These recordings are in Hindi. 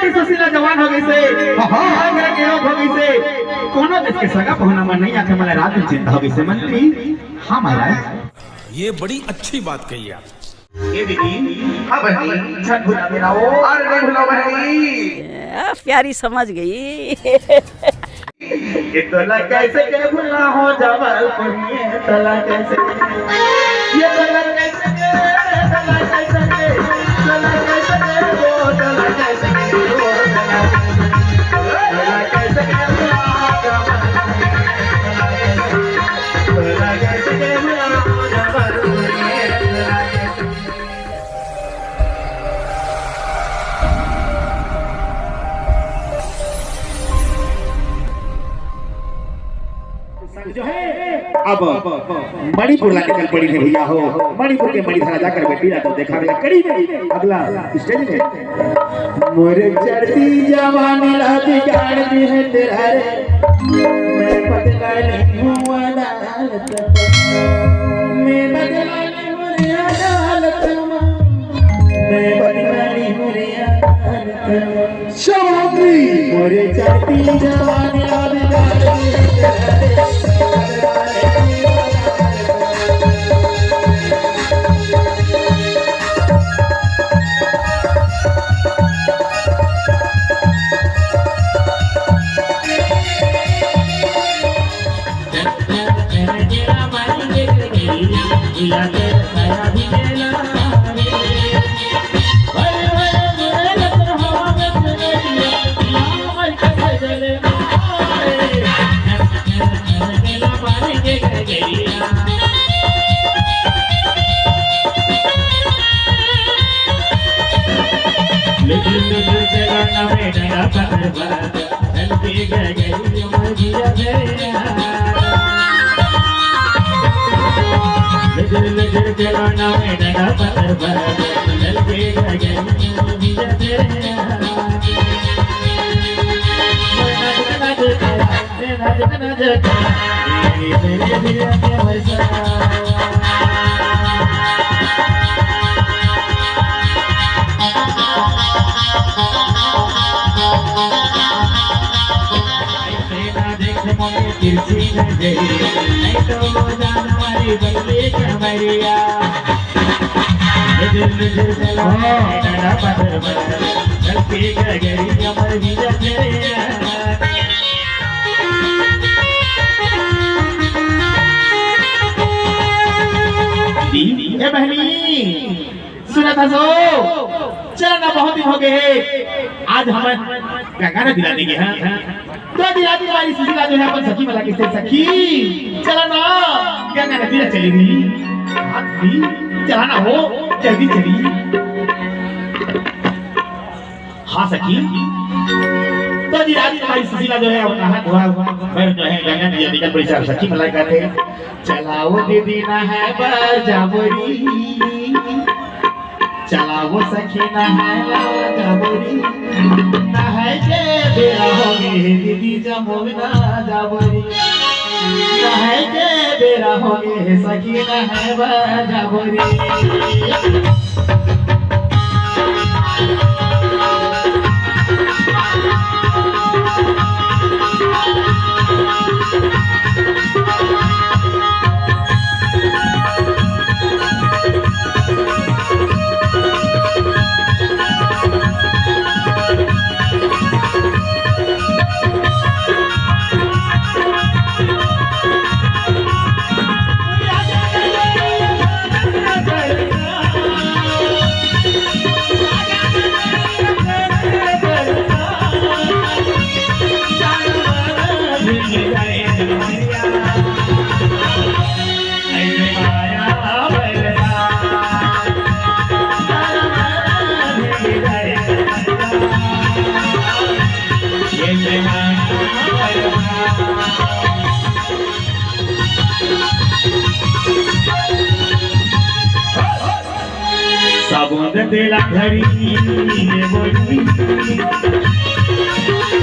की सुशीला जवान हो गई से हां मेरा के हो गई से कोनो देश के सगा पहुना में नहीं आके मला रात में चिंता हो गई से मंत्री हां महाराज ये बड़ी अच्छी बात कही आप ये दीदी हां बहनी छठ भुला मेरा ओ अरे नहीं भुला बहनी प्यारी समझ गई ये तला कैसे के भुला हो जावल पुनिए तला कैसे ये तला कैसे के तला कैसे के तला कैसे के ओ तला कैसे के ओ तला कैसे के भुला हो जावल तला कैसे के भुला हो जावल पुनिए तला जो है अब मणिपुर ला निकल पड़ी है भैया हो मणिपुर के मणिधरा जाकर बैठी ना तो देखा गया कड़ी में अगला स्टेज में मोरे चढ़ती जवानी ला बिगाड़ दी है तेरा रे मैं बदला नहीं हूँ अदालत मैं बदला नहीं हूँ रे अदालत मैं बदला नहीं हूँ रे अदालत शाबाशी मोरे चढ़ती जवानी ला बिगाड़ दी है तेरा रे ए बहनी सुना था सो चला ना बहुत दिन हो गए आज हमें गंगा ने दिला देंगे हैं तो दिला दी हमारी सुशीला जो है अपन सखी वाला किससे सखी चला ना गंगा नदी में चलेगी चला ना हो जल्दी चली हाँ सखी तो जी राजी हमारी सुशीला जो है अपना हाथ धोआ पैर जो है गंगा नदी निकल पड़ी चार सखी मलाई कहते चलाओ दीदी ना है बाजाबरी चलाओ सखी ना है बाजाबरी ना है जे बेरा होगे दीदी जमुना जाबरी ना है जे बेरा होगे सखी ना है बाजाबरी साबुन तेला घरी बोली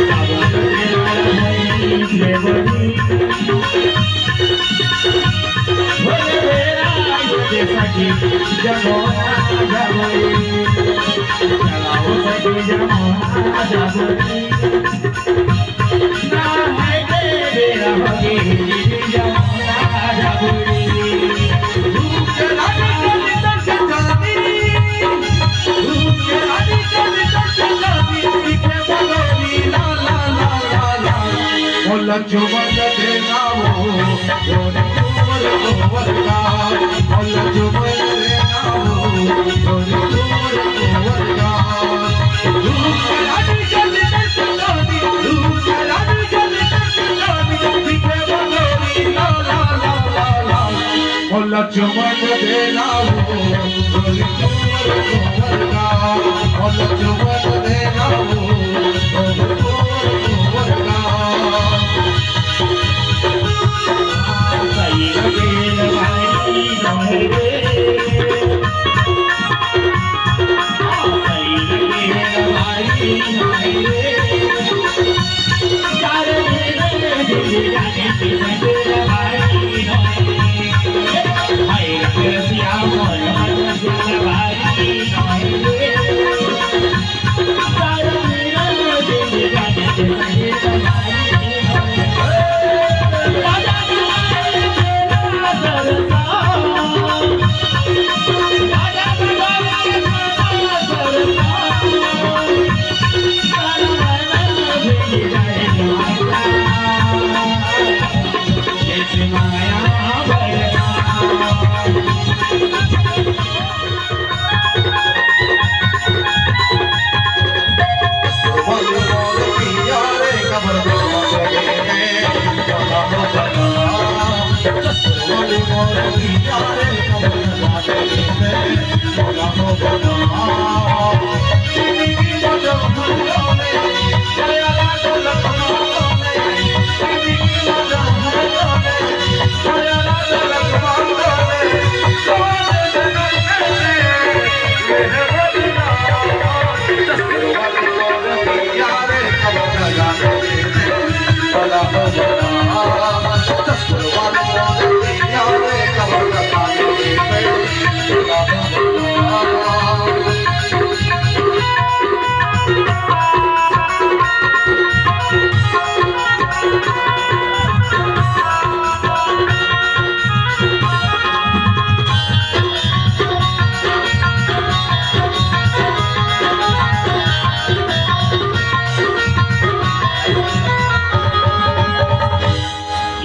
साबुन तेला घरी बोली बोले मेरा जैसा कि जमोना जमोई चलाओ सखी जमोना लक्ष्मण देना वो जोड़े कुंवर कुंवर का लक्ष्मण देना वो जोड़े कुंवर कुंवर का धूप चलानी चली चलानी धूप चलानी चली चलानी दिखे बगोरी ला ला ला ला ला लक्ष्मण देना वो जोड़े कुंवर कुंवर का लक्ष्मण देना वो जोड़े कुंवर का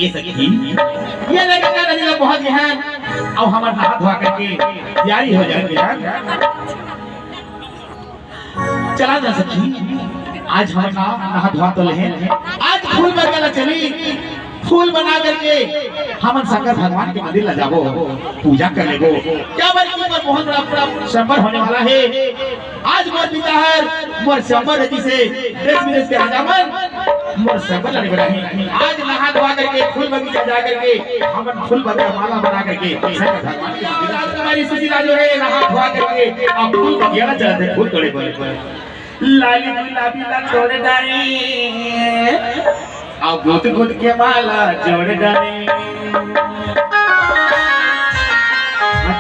ये सखी ये लगेगा नदी में बहुत गहन और हमारे हाथ धोआ करके तैयारी हो जाएगी यार चला जा सखी आज हमारा नहा धोआ तो लहे आज फूल बना चली फूल बना करके हमन शंकर भगवान के मंदिर ला जाबो पूजा कर लेबो क्या बार की पर बहुत बड़ा संबर होने वाला है आज मोर पिता है मोर संबर जी से देश विदेश के राजा मन मोर संबर लड़े बना है आज नहा धोआ करके फूल बगीचा जा करके हमन फूल बगीचा माला बना करके शंकर भगवान के मंदिर राजकुमारी सुशीला जो है नहा धोआ करके अब फूल बगीचा चलते फूल तोड़े पर लाली गुलाबी ला तोड़े डाली अब गुद गुद के माला जोड़ डाले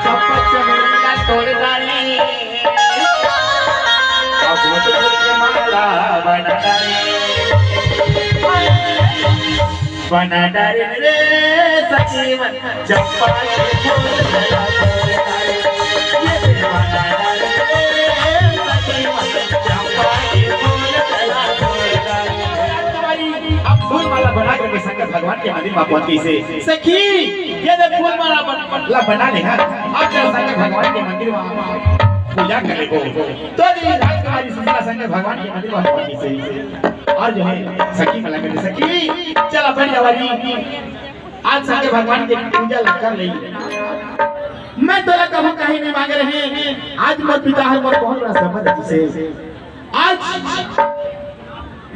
चप्पा चमेली तोड़ डाले अब गुद गुद के माला बना डाले रे सखी चप्पा के फूल बना डाले बना डाले सखी चप्पा के फूल फूल माला बना करके शंकर भगवान के मंदिर में पहुंच गई से सखी ये देख फूल माला बना ले अब चल शंकर भगवान के मंदिर में पूजा कर ले तो राजकुमारी सुशीला शंकर भगवान के मंदिर में पहुंच गई से और जो है सखी मला कहते सखी चल अपन जवानी आज शंकर भगवान की पूजा कर ले मैं तोला कहूं कहीं नहीं मांग रहे आज मोर पिता है मोर बहुत बड़ा संबंध से आज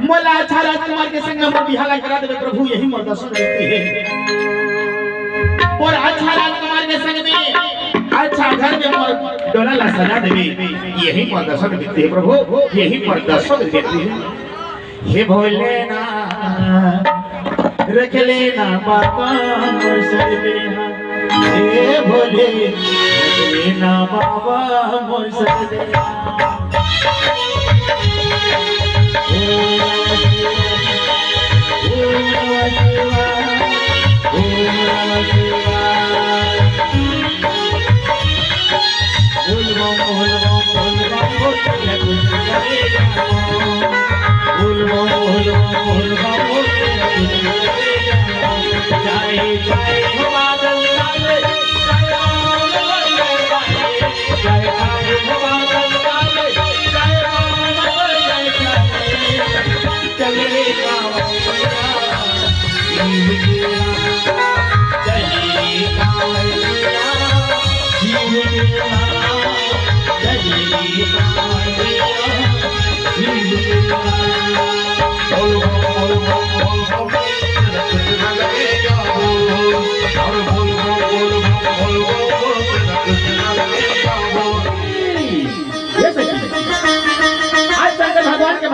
मोला अच्छा राजकुमार के संग मोर बिहाला करा देवे प्रभु यही मोर दर्शन देती है और अच्छा राजकुमार के संग में अच्छा घर में मोर डोला ला सजा देवे यही मोर दर्शन देती है प्रभु यही मोर दर्शन देती है हे भोलेनाथ रख लेना बाबा मोर सर पे हे भोले रख लेना बाबा मोर सर पे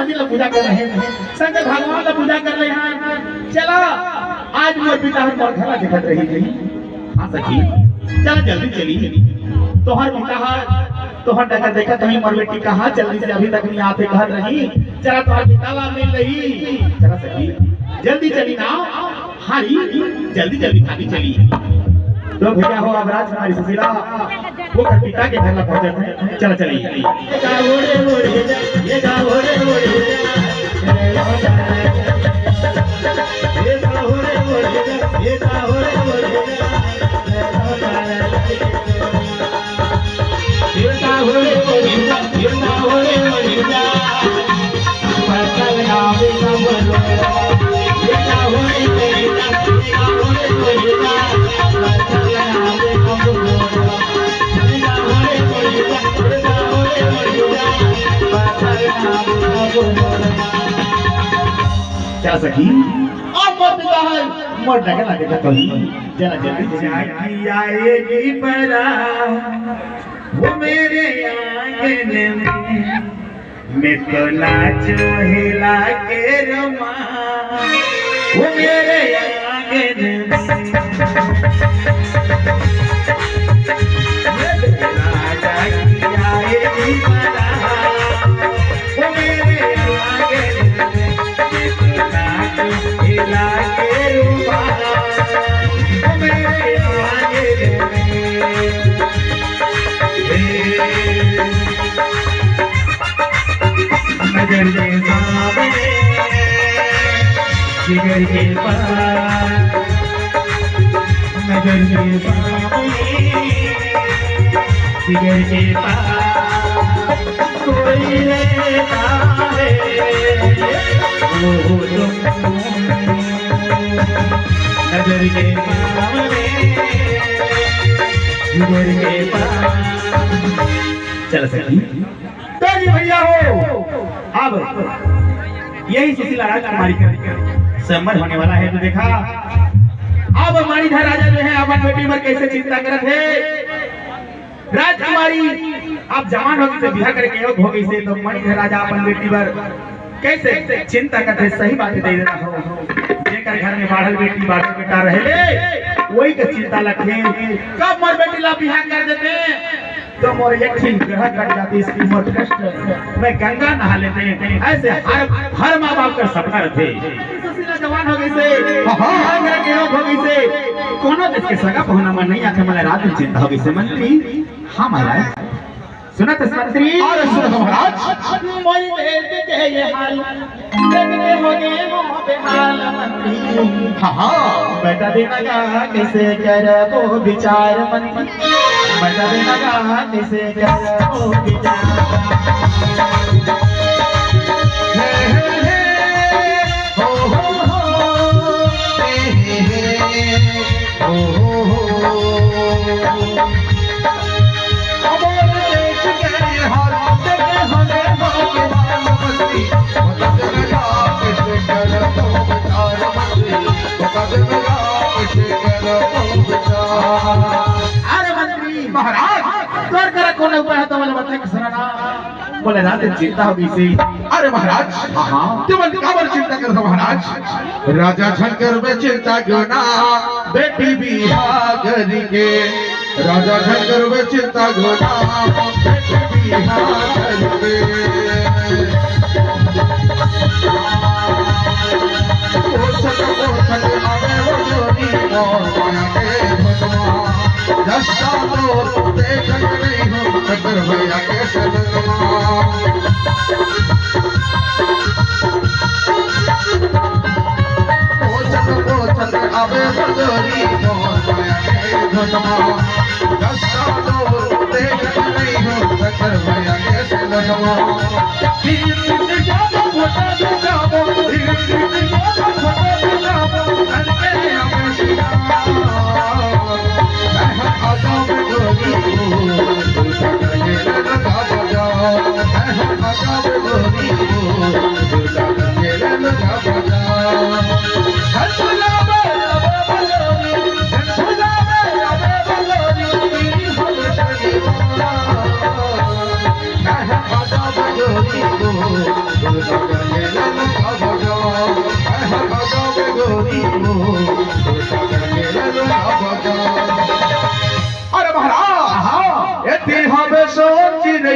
मंदिर में पूजा कर रहे हैं, शंकर भगवान का पूजा कर रहे हैं। चला आज मोर पिता हर मोर घर देखत रही थी। हाँ सखी चला जल्दी चली, तोहर पिता हर तोहर डगर देखा कहीं मोर बेटी कहाँ जल्दी से अभी तक नहीं आते घर रही। चला तोहर पिता ला मिल रही। चला सखी जल्दी चली ना। हाँ जल्दी जल्दी खाली चली। तो भैया हो अब राजकुमारी सुशीला वो कर पिता के घर पहुंचे थे। चला चली क्या सखी और मोर पिता है मोर डगर लगे था कभी। चला जल्दी जागी आएगी परा वो मेरे आंगन में, मैं तो नाचो हिला के रमा वो मेरे आंगन में। जागी आएगी परा वो मेरे आंगन में, हिला के रूबा वो मेरे आंगन में। नजर के सामने जिगर के पास, नजर के सामने जिगर के पास कोई रहता है वो तुम। नजर के सामने जिगर के पास। चल सकी तो ये भैया हो अब यही सुशीला राजकुमारी का संबंध होने वाला है। तो देखा अब मणिधर राजा जो है अपन बेटी पर कैसे चिंता करत है। राजकुमारी अब जवान होगी से बिहार करके योग हो गई से तो मणिधर राजा अपन बेटी पर कैसे चिंता करते। सही बात दे देना हो जेकर घर में बाढ़ल बेटी बाढ़ल बेटा रहे वही का चिंता रखे। कब मोर बेटी ला बिहार कर देते तो मोर यक्षिण ग्रह कट जाती। इसकी मोर कष्ट मैं गंगा नहा लेते हैं। ऐसे हर माँ बाप का सपना रहते। सुशीला जवान हो गई से हो गई से कोनो देश के सगा पहुना मन नहीं आके मला रात में चिंता हो गई से। मंत्री हाँ महाराज सुनत मंत्री और सुनत महाराज मोर देश के ये हाल देखते हो गए मोह बेहाल मंत्री। हाँ बेटा देना का कैसे कर वो विचार मंत्री, बेटा देना का कैसे कर वो विचार। अरे मंत्री महाराज तोर कर कौन उपाय है तो वाले बताए कि सराना बोले रात चिंता होगी सी। अरे महाराज हाँ तुम काबर चिंता करता महाराज। राजा शंकर में चिंता क्यों ना बेटी बिहार के, राजा शंकर में चिंता क्यों ना बेटी बिहार के। जस्ता तो देखन नहीं हो सकर भैया कैसे पोचन आवे बजरी मोर माया के धनमा। जस्ता तो देखन नहीं हो सकर भैया कैसे लगमा।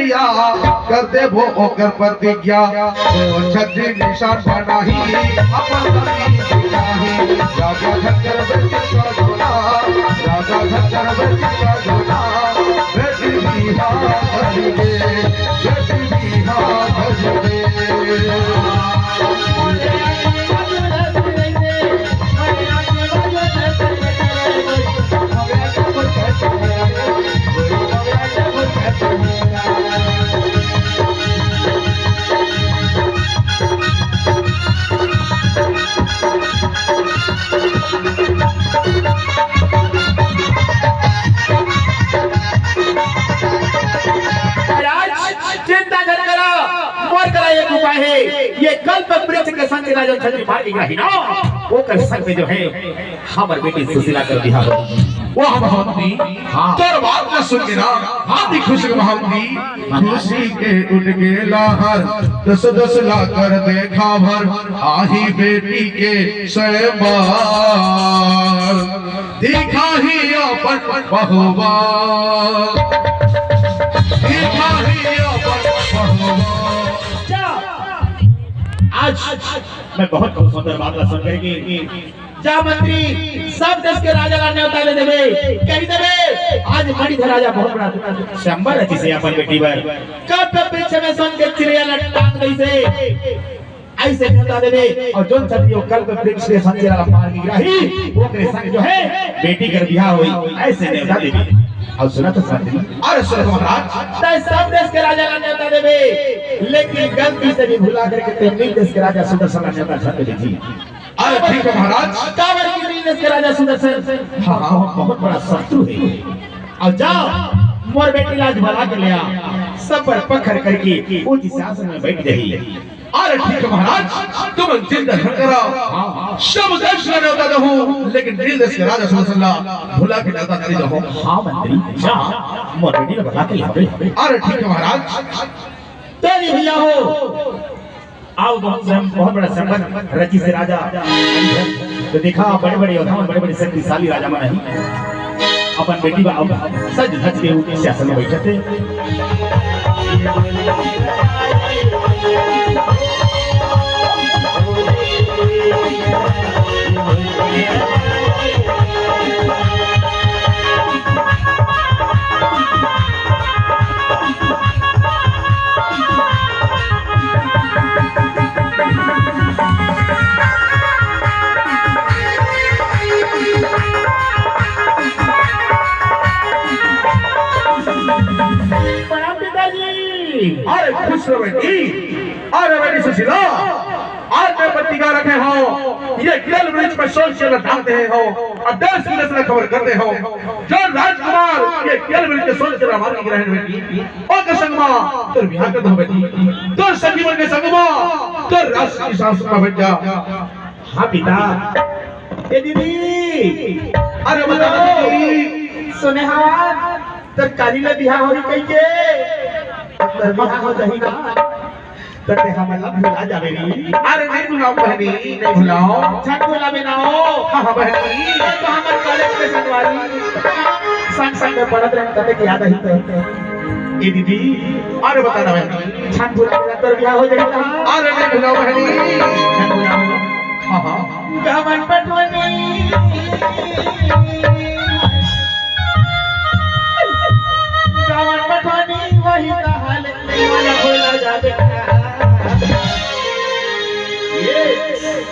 भैया कर दे वो ओकर प्रतिज्ञा तो छत्री निशान बनाही अपन नहीं राजा झक्कर बेटी का झोला राजा झक्कर बेटी का झोला बेटी बिहार के बेटी बिहार के चिंता न करो मोर करा एक उपाय है ये कल्प वृक्ष के संग राजा छत्री मार के रही ना वो कर संग में जो है हमर बेटी सुशीला कर दिया वो महामती तोर बात न सुन के ना हाथी खुश के महामती खुशी के उठ गेला हर 10-10 ला कर देखा भर आही बेटी के स्वयं दिखा ही अपन बहुबार दिखा ही अपन बहुबार आज मैं बहुत सुंदर बात सुन करके जा मंत्री सब देश के राजा का न्योता दे देवे कह देवे आज मणिधर राजा बहुत बड़ा शंबर अच्छी से अपन बेटी पर कब पे पीछे में सुन के चिड़िया लटांग गई से ऐसे न्योता देवे और जोन छतियो कल पे वृक्ष के संग चिड़िया मार की रही वो के संग जो है बेटी कर बियाह हुई ऐसे न्योता देवे और सुना तो साथी अरे सुनो महाराज तय सब देश के राजा का न्योता देवे लेकिन गलती से भी भुला करके तेमनी देश के राजा सुदर्शन का न्योता छाप दीजिए अरे ठीक है महाराज कावर की देश के राजा सुदर्शन हाँ बहुत बड़ा शत्रु है और जाओ मोर बेटी लाज भला के लिया सब पर पखर करके ऊंची शासन में बैठ गई अरे ठीक है महाराज तुम चिंता न करो सब देश का न्योता दो लेकिन दिल देश के राजा सुदर्शन भुला के न्योता नहीं दो हाँ मंत्री जा मोर बेटी भला के लिया अरे ठीक है महाराज तेरी भैया हो आओ बहुत बड़ा संबंध रची से राजा तो देखा बड़े बड़े योद्धा बड़े बड़े शक्तिशाली राजा में नहीं अपन बेटी सज धज के ऊपर सिंहासन में बैठे थे अरे खुश रहो बेटी अरे बेटी सुशीला आज मैं पत्रिका रखे हो ये केल वृक्ष पर सोच के ढालते हो और देश विदेश में खबर करते हो जो राजकुमार ये केल वृक्ष के सोच के मार के रहे बेटी ओ के संगमा तो बिहार कर दो बेटी तो संजीवन के संगमा तो राष्ट्र की शासन में बैठ जा हाँ पिता ए दीदी अरे बताओ सुने हवा तरकारी ले बिहार हो कई के तर बिहार हो जाही ना तते हमला भुला जावे नी अरे नहीं भुलाओ बहनी नहीं भुलाओ छठ भुलावे ना हो हां बहनी तो हमर कॉलेज में संगवारी संग संग में पढ़त रहे तते के याद ही तो ए दीदी अरे बता ना बहनी छठ भुलावे ना तर बिहार हो जाही ना अरे नहीं भुलाओ बहनी छठ भुलावे हां हां गमन पटवनी गमन पटवनी वही हाल नहीं वाला भुला जावे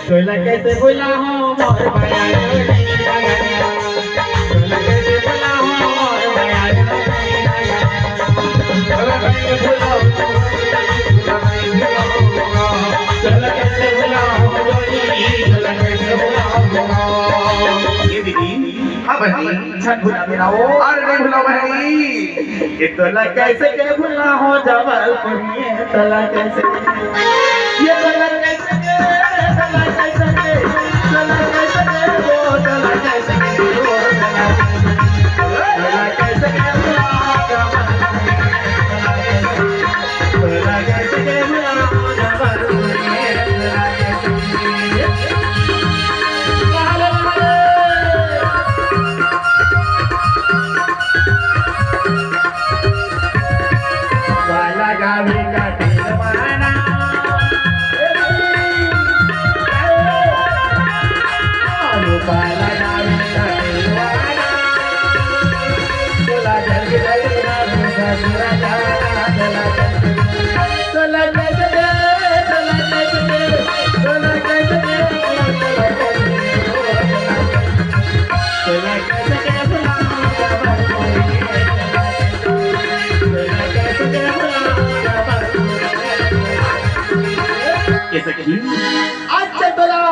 तोला कैसे भुला हो मोर माया तोला कैसे भुला हो मोर माया तोला कैसे भुला हो तोला कैसे भुला हो तोला कैसे भुला हो ये दीदी हां बहनी छठ भुला मेरा हो अरे नहीं भुलाओ बहनी ये तोला कैसे के भुला हो जबलपुर ये तोला कैसे ये तोला कैसे ये सखी आज चतुरा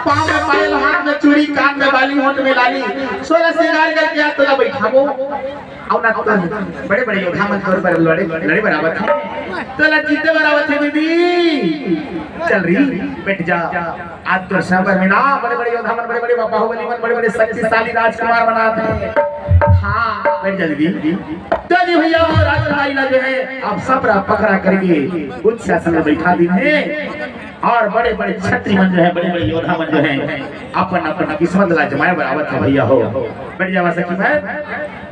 पाँव में पायल, हाथ में चूड़ी, कान में बाली, होंठ में लाली, 16 श्रृंगार करके आज तोला बैठाबो और ना तो बड़े बड़े योद्धा मन तौर पर लड़े बराबर थे, तोला जीते बराबर थे दीदी। चल रही बैठ जा, आज तो सबर में ना बड़े बड़े योद्धा मन, बड़े बड़े बाहुबली मन, बड़े बड़े शक्तिशाली राजकुमार बनाते हैं। हाँ बैठ जा दीदी। तो जी भैया वो राजकुमारी जो है अब सबरा पकड़ा करके उच्च शासन में बैठा दी है और बड़े बड़े छत्री मन जो है, बड़े बड़े योद्धा मन जो है अपन अपन किस्मत ला जमाए बराबर था भैया हो। बैठ जावा सखी मैं,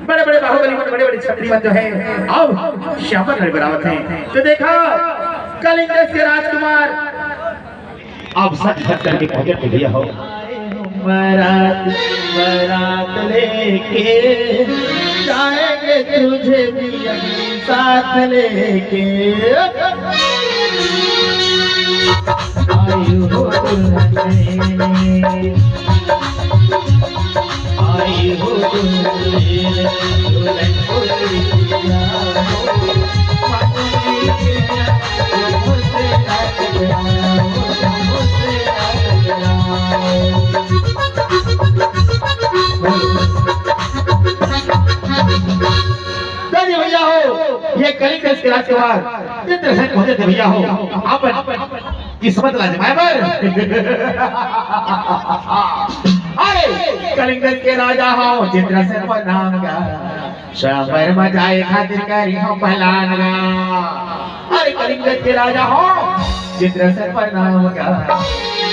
बड़े बड़े बाहुबली मन, बड़े बड़े छत्री मन जो है अब श्यामल लड़े बराबर थे। तो देखा कलिंग देश के राजकुमार अब सच सच करके पहुंचे थे भैया हो। बारात बारात लेके जाएंगे तुझे भी अपने साथ लेके, आई हो दुल्हन, आई हो दुल्हन, दुल्हन भैया हो ये कलिंग देश के राजकुमार जितने से पहुंचे थे भैया हो अपन किस्मत लाजमाए पर। अरे कलिंग देश के राजा हो जितना से नाम गा शबर मचाए खातिर करी हो पहलान गा। अरे कलिंग देश के राजा हो जितना से नाम गा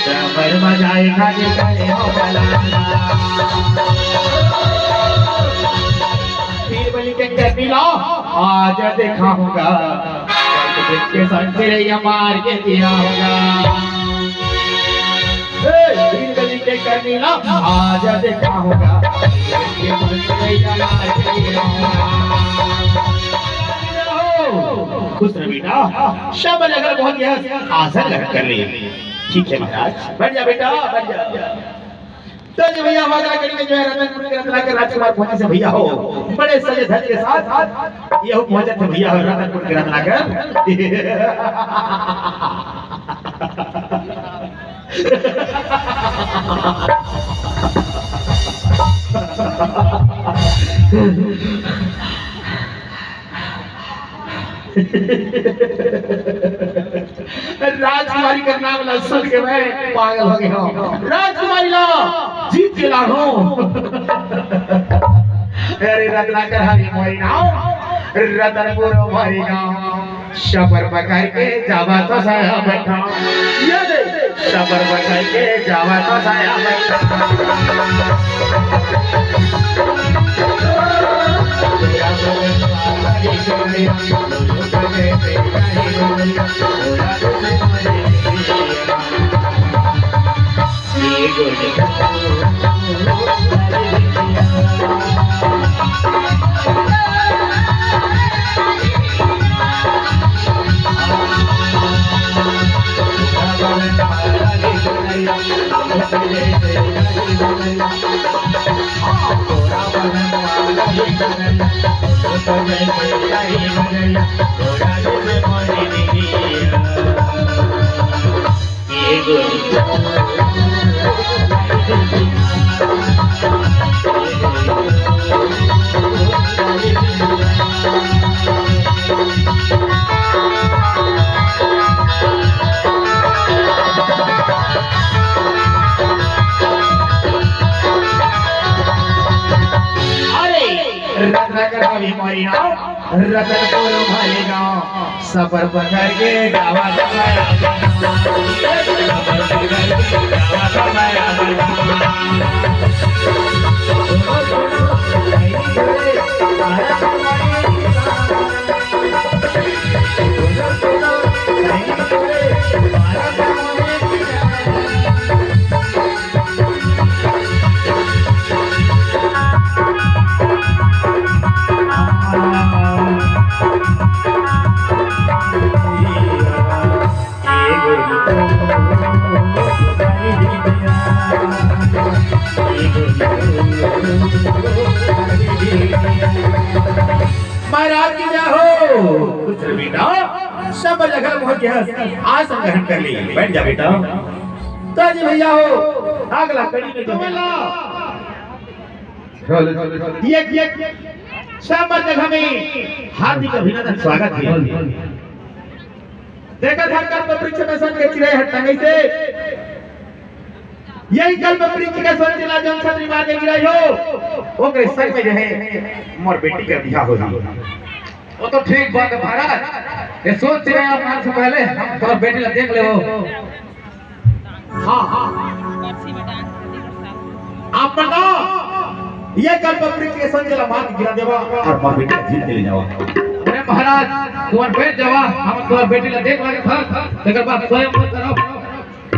शबर मचाए खातिर करी हो पहलान गा। बलि के कहती लो आज दिखाऊंगा के संग मार के दिया होगा। बलि के कहती लो आज दिखाऊंगा खुश रह बेटा, शब्द अगर बहुत गया आसन कर ले। ठीक है महाराज बैठ जा बेटा बैठ जा। तो जी भैया हमारा कड़ी में जो है रतनपुर के रत्नाकर राजकुमार पहुंचे से भैया हो बड़े सजे धज के साथ ये हो पहुंचे थे भैया हो रतनपुर के रत्नाकर। राजकुमारी का नाम ला सुन के मैं पागल हो गया हूँ। राजकुमारी ला जीत के ला हूँ। अरे रत्नाकर हरी मोरी नाम रतनपुर हमारी गाँव शबर पकड़ के जावा तो साया बैठा ये दे शबर पकड़ के जावा तो साया बैठा। रतनपुर हमारे गाँव सफर पकड़ के जावा महाराज की जय हो। बेटा सब जगह पहुंच गया। आसन ग्रहण कर ली। बैठ जा बेटा। तो जी भैया हो अगला कड़ी में तो ये सब जगह में हार्दिक अभिनंदन स्वागत है। देखा था कल्प वृक्ष में सन के चिड़ै हटता से यही कल्प वृक्ष के सन जिला जन छतरी मार के गिराई हो ओकरे सर में जो है मोर बेटी का बियाह हो जाए। वो तो ठीक बात है महाराज। ये सोच रहे हैं आप से पहले हम तो बेटी ला देख ले हो। हाँ आप बताओ ये कल्प वृक्ष के सन जिला मार के गिरा देवा और मोर बेटी जीत के ले जावा। अरे महाराज तुम्हारे बेट जावा हम तुम्हारे बेटी ला देख लागे था तेकर बाद स्वयं मत करो।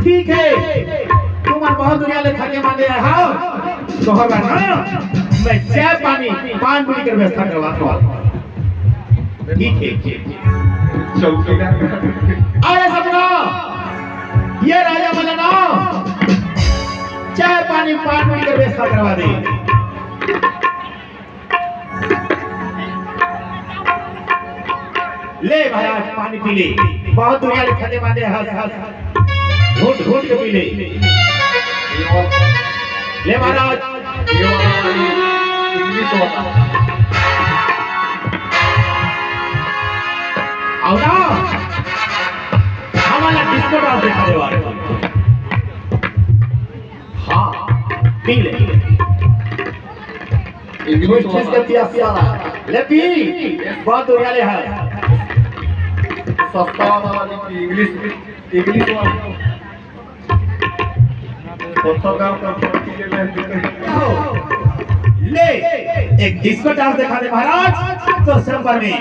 ठीक है तुम्हार बहुत दुनिया ले खाके मांगे हां तो होगा ना मैं चाय पानी पान पूरी कर व्यवस्था करवा दूं। ठीक है चौकीदार अरे सपना ये राजा मलना चाय पानी पान पूरी कर व्यवस्था करवा दे। ले महाराज पानी पी ले। बहुत दुनिया ले खाके मांगे हंस घूट घूट के पी ले। ले महाराज आओ ना हमारा डिस्को डांस दिखा दे वाले। हाँ पी ले। इंग्लिश के प्यासा ले पी। बहुत दुनिया ले है सस्ता वाला इंग्लिश वाला ले एक डिस्को डांस दिखा दे महाराज तो संबर में।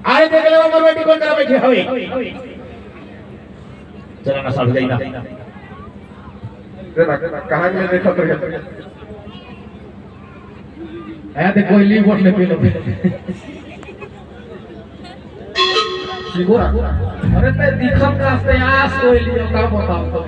आए देख ले मोर बेटी कौन करा बैठी हवे। चला ना साथ जाइना कहां में देखा तो है ते कोई ली बोट ले पे अरे ते दिखम का आस कोई लियो का बताओ तो